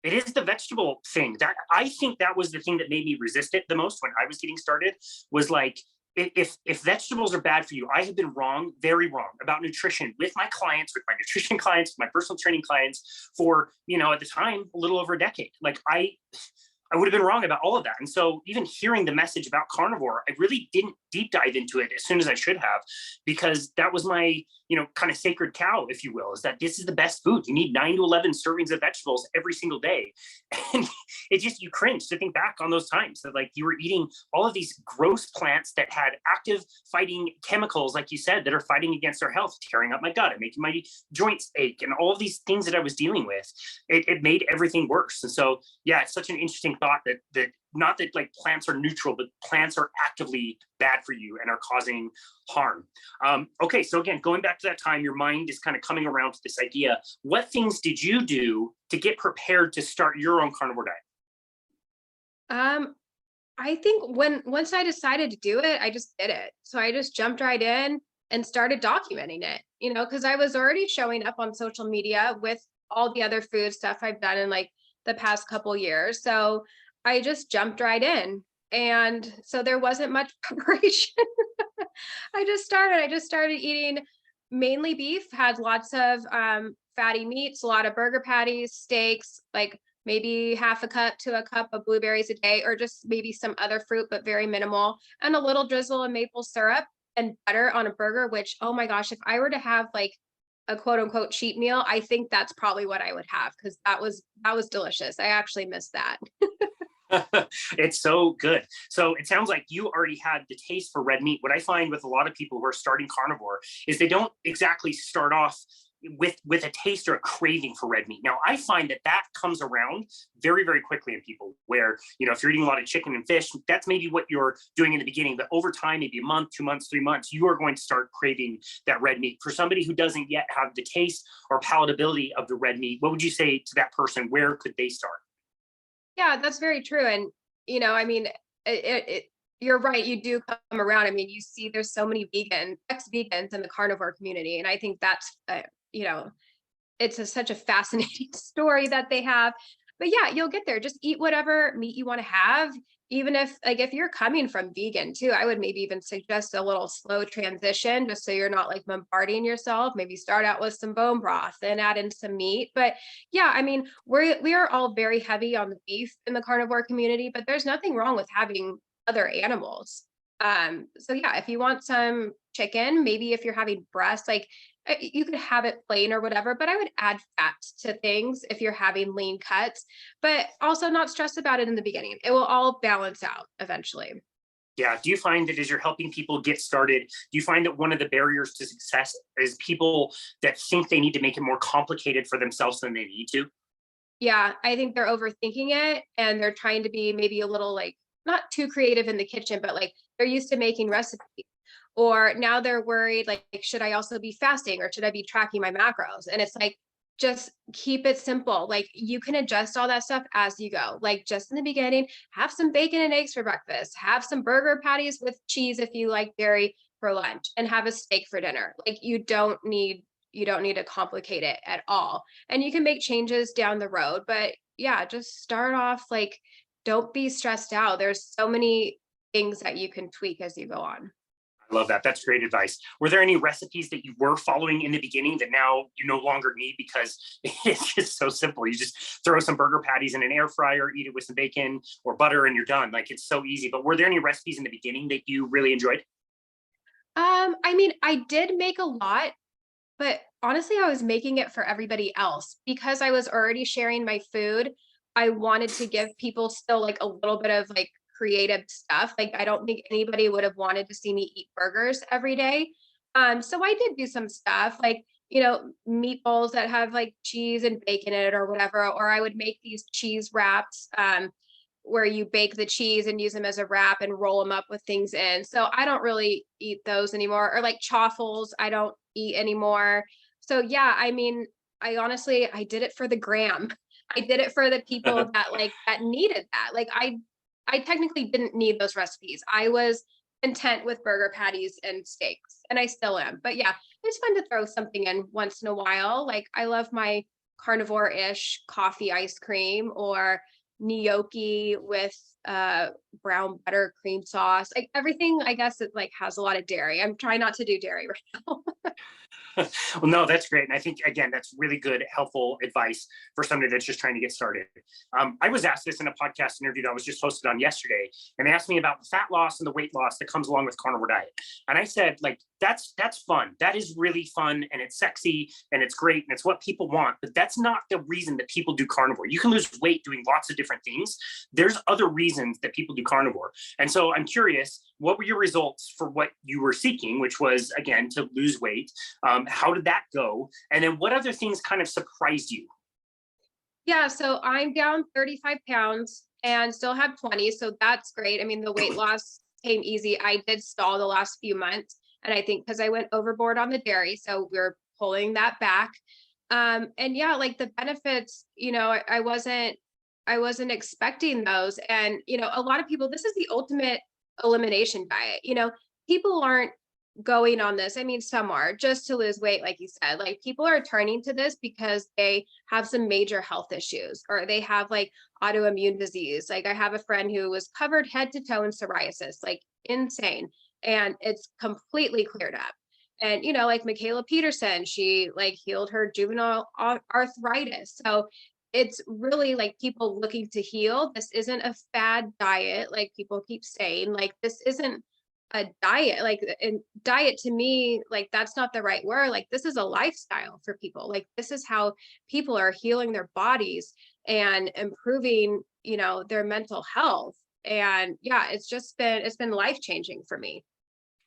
It is the vegetable thing that I think that was the thing that made me resist it the most when I was getting started, was like, if vegetables are bad for you, I have been wrong, very wrong about nutrition with my clients, with my nutrition clients, with my personal training clients for, at the time, a little over a decade. Like I would have been wrong about all of that. And so even hearing the message about carnivore, I really didn't deep dive into it as soon as I should have, because that was my, kind of sacred cow, if you will, is that this is the best food. You need 9 to 11 servings of vegetables every single day. And it just, you cringe to think back on those times that like you were eating all of these gross plants that had active fighting chemicals, like you said, that are fighting against our health, tearing up my gut and making my joints ache and all of these things that I was dealing with. It made everything worse. And so, yeah, it's such an interesting thought that not that like plants are neutral, but plants are actively bad for you and are causing harm. Okay, so again, going back to that time, your mind is kind of coming around to this idea. What things did you do to get prepared to start your own carnivore diet? I think once I decided to do it, I just did it. So I just jumped right in and started documenting it, because I was already showing up on social media with all the other food stuff I've done in like the past couple years. So I just jumped right in. And so there wasn't much preparation. I just started eating mainly beef, had lots of fatty meats, a lot of burger patties, steaks, like maybe half a cup to a cup of blueberries a day, or just maybe some other fruit, but very minimal, and a little drizzle of maple syrup and butter on a burger, which, oh my gosh, if I were to have like a quote unquote cheat meal, I think that's probably what I would have, because that was delicious. I actually missed that. It's so good. So it sounds like you already had the taste for red meat. What I find with a lot of people who are starting carnivore is they don't exactly start off with a taste or a craving for red meat. Now, I find that comes around very, very quickly in people where, if you're eating a lot of chicken and fish, that's maybe what you're doing in the beginning. But over time, maybe a month, 2 months, 3 months, you are going to start craving that red meat. For somebody who doesn't yet have the taste or palatability of the red meat, what would you say to that person? Where could they start? Yeah, that's very true. And, I mean, you're right. You do come around. I mean, you see there's so many ex-vegans in the carnivore community. And I think that's, you know, it's such a fascinating story that they have. But yeah, you'll get there. Just eat whatever meat you want to have. Even if you're coming from vegan too, I would maybe even suggest a little slow transition just so you're not like bombarding yourself. Maybe start out with some bone broth, then add in some meat. But yeah, I mean, we are all very heavy on the beef in the carnivore community, but there's nothing wrong with having other animals. So yeah, if you want some chicken, maybe if you're having breast, like you could have it plain or whatever, but I would add fat to things if you're having lean cuts, but also not stress about it in the beginning. It will all balance out eventually. Yeah. Do you find that as you're helping people get started, do you find that one of the barriers to success is people that think they need to make it more complicated for themselves than they need to? Yeah, I think they're overthinking it and they're trying to be maybe a little like not too creative in the kitchen, but like they're used to making recipes. Or now they're worried, like, should I also be fasting or should I be tracking my macros? And it's like, just keep it simple. Like you can adjust all that stuff as you go. Like just in the beginning, have some bacon and eggs for breakfast, have some burger patties with cheese if you like dairy for lunch, and have a steak for dinner. Like you don't need to complicate it at all. And you can make changes down the road, but yeah, just start off like don't be stressed out. There's so many things that you can tweak as you go on. I love that. That's great advice. Were there any recipes that you were following in the beginning that now you no longer need because it's just so simple? You just throw some burger patties in an air fryer, eat it with some bacon or butter, and you're done. Like it's so easy. But were there any recipes in the beginning that you really enjoyed? I mean, I did make a lot, but honestly, I was making it for everybody else because I was already sharing my food. I wanted to give people still like a little bit of like creative stuff. Like I don't think anybody would have wanted to see me eat burgers every day. So I did do some stuff like, meatballs that have like cheese and bacon in it or whatever, or I would make these cheese wraps. Where you bake the cheese and use them as a wrap and roll them up with things in. So I don't really eat those anymore. Or like chaffles, I don't eat anymore. So yeah, I mean, I did it for the gram. I did it for the people that needed that. Like I technically didn't need those recipes. I was content with burger patties and steaks, and I still am. But yeah, it's fun to throw something in once in a while. Like I love my carnivore-ish coffee ice cream, or gnocchi with brown butter cream sauce. Like everything, I guess it like has a lot of dairy. I'm trying not to do dairy right now. Well, no, that's great. And I think, again, that's really good, helpful advice for somebody that's just trying to get started. I was asked this in a podcast interview that I was just hosted on yesterday, and they asked me about the fat loss and the weight loss that comes along with carnivore diet. And I said, like, that's fun. That is really fun, and it's sexy, and it's great, and it's what people want. But that's not the reason that people do carnivore. You can lose weight doing lots of different things. There's other reasons that people do carnivore. And so I'm curious, what were your results for what you were seeking, which was, again, to lose weight? How did that go? And then what other things kind of surprised you? Yeah, so I'm down 35 pounds and still have 20. So that's great. I mean, the weight loss came easy. I did stall the last few months. And I think because I went overboard on the dairy. So we're pulling that back. And yeah, like the benefits, I wasn't expecting those. And, a lot of people, this is the ultimate elimination diet. People aren't going on this. I mean, some are just to lose weight, like you said. Like people are turning to this because they have some major health issues, or they have like autoimmune disease. Like I have a friend who was covered head to toe in psoriasis, like insane, and it's completely cleared up. And like Michaela Peterson, she like healed her juvenile arthritis. So it's really like people looking to heal. This isn't a fad diet, like people keep saying. Like this isn't a diet. Like, and diet to me, like that's not the right word. Like this is a lifestyle for people. Like this is how people are healing their bodies and improving, their mental health. And yeah, it's been life changing for me.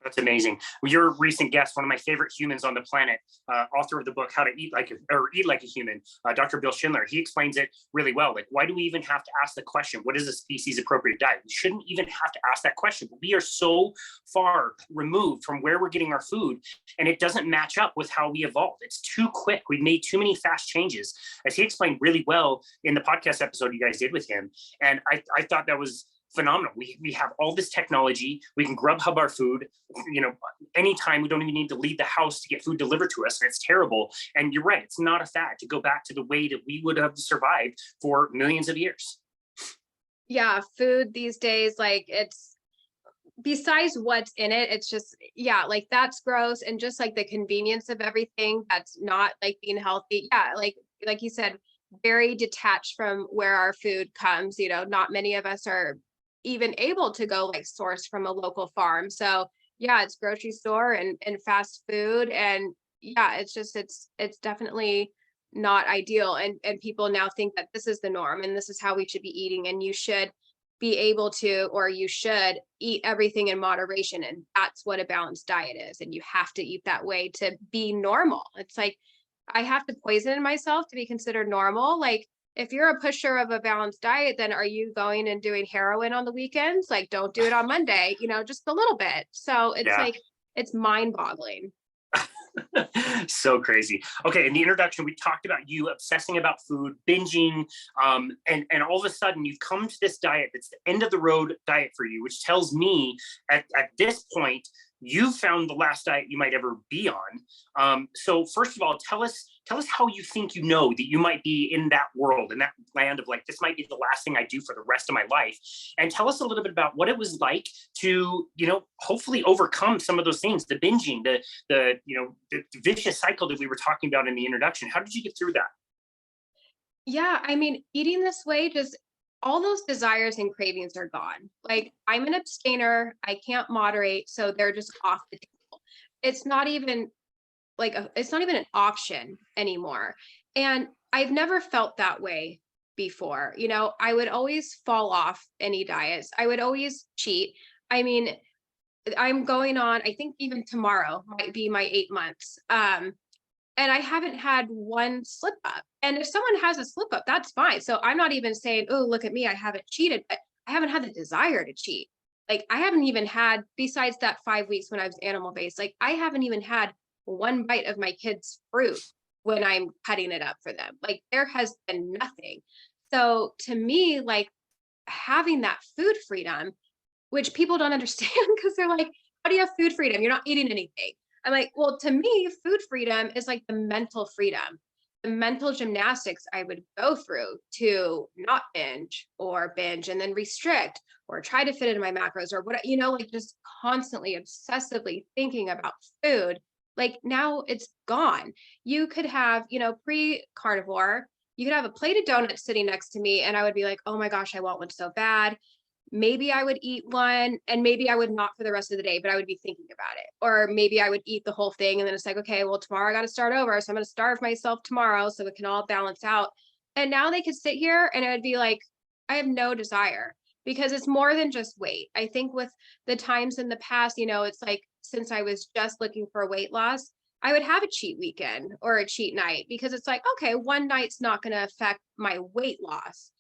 That's amazing. Well, your recent guest, one of my favorite humans on the planet, author of the book "How to Eat Like a Human," Dr. Bill Schindler. He explains it really well. Like, why do we even have to ask the question, "What is a species-appropriate diet?" We shouldn't even have to ask that question. But we are so far removed from where we're getting our food, and it doesn't match up with how we evolved. It's too quick. We've made too many fast changes, as he explained really well in the podcast episode you guys did with him. And I thought that was phenomenal. We have all this technology. We can Grubhub our food, anytime. We don't even need to leave the house to get food delivered to us. And it's terrible. And you're right. It's not a fad to go back to the way that we would have survived for millions of years. Yeah. Food these days, like it's besides what's in it, it's just, yeah, like that's gross. And just like the convenience of everything, that's not like being healthy. Yeah. Like you said, very detached from where our food comes. Not many of us are even able to go like source from a local farm. So yeah, it's grocery store and fast food. And yeah, it's definitely not ideal. And people now think that this is the norm and this is how we should be eating. And you should be able to, or you should eat everything in moderation. And that's what a balanced diet is. And you have to eat that way to be normal. It's like, I have to poison myself to be considered normal. Like if you're a pusher of a balanced diet, then are you going and doing heroin on the weekends? Like don't do it on Monday, just a little bit. So it's Yeah. like, it's mind boggling. So crazy. Okay, in the introduction, we talked about you obsessing about food, binging, and all of a sudden you've come to this diet that's the end of the road diet for you, which tells me at this point you found the last diet you might ever be on. So first of all, tell us how you think that you might be in that world, in that land of like, this might be the last thing I do for the rest of my life. And tell us a little bit about what it was like to, hopefully overcome some of those things, the binging, the vicious cycle that we were talking about in the introduction. How did you get through that? Yeah. I mean, eating this way, just all those desires and cravings are gone. Like I'm an abstainer. I can't moderate. So they're just off the table. It's not even it's not even an option anymore. And I've never felt that way before. I would always fall off any diets. I would always cheat. I mean, I'm going on, I think even tomorrow might be my 8 months. And I haven't had one slip up. And if someone has a slip up, that's fine. So I'm not even saying, oh, look at me, I haven't cheated, but I haven't had the desire to cheat. Like I haven't even had, besides that 5 weeks when I was animal based, like I haven't even had one bite of my kids' fruit when I'm cutting it up for them. Like there has been nothing. So to me, like having that food freedom, which people don't understand because they're like, how do you have food freedom? You're not eating anything. I'm like, well, to me, food freedom is like the mental freedom. the mental gymnastics I would go through to not binge or binge and then restrict or try to fit into my macros or what, like just constantly obsessively thinking about food, like now it's gone. You could have, pre-carnivore, you could have a plate of donuts sitting next to me and I would be like, oh my gosh, I want one so bad. Maybe I would eat one and maybe I would not for the rest of the day, but I would be thinking about it. Or maybe I would eat the whole thing and then it's like, okay, well, tomorrow I got to start over. So I'm going to starve myself tomorrow so it can all balance out. And now they could sit here and it would be like, I have no desire because it's more than just weight. I think with the times in the past, it's like since I was just looking for weight loss, I would have a cheat weekend or a cheat night because it's like, okay, one night's not going to affect my weight loss.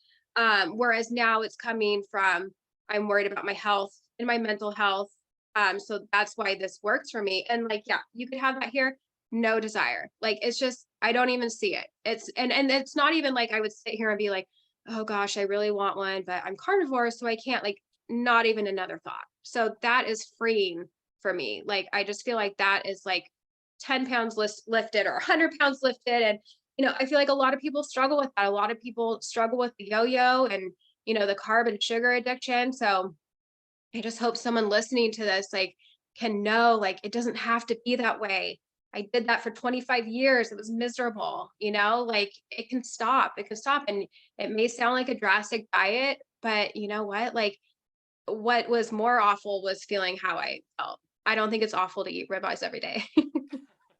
Whereas now it's coming from, I'm worried about my health and my mental health. So that's why this works for me. And like, yeah, you could have that here, no desire. Like, it's just, I don't even see it. And it's not even like I would sit here and be like, oh gosh, I really want one, but I'm carnivore, so I can't, like, not even another thought. So that is freeing for me. Like, I just feel like that is like 10 pounds lifted or 100 pounds lifted. And, I feel like a lot of people struggle with that. A lot of people struggle with the yo-yo and, the carb and sugar addiction. So I just hope someone listening to this, like, can know, like, it doesn't have to be that way. I did that for 25 years. It was miserable, like it can stop. It can stop. And it may sound like a drastic diet, but you know what? Like, what was more awful was feeling how I felt. I don't think it's awful to eat ribeyes every day.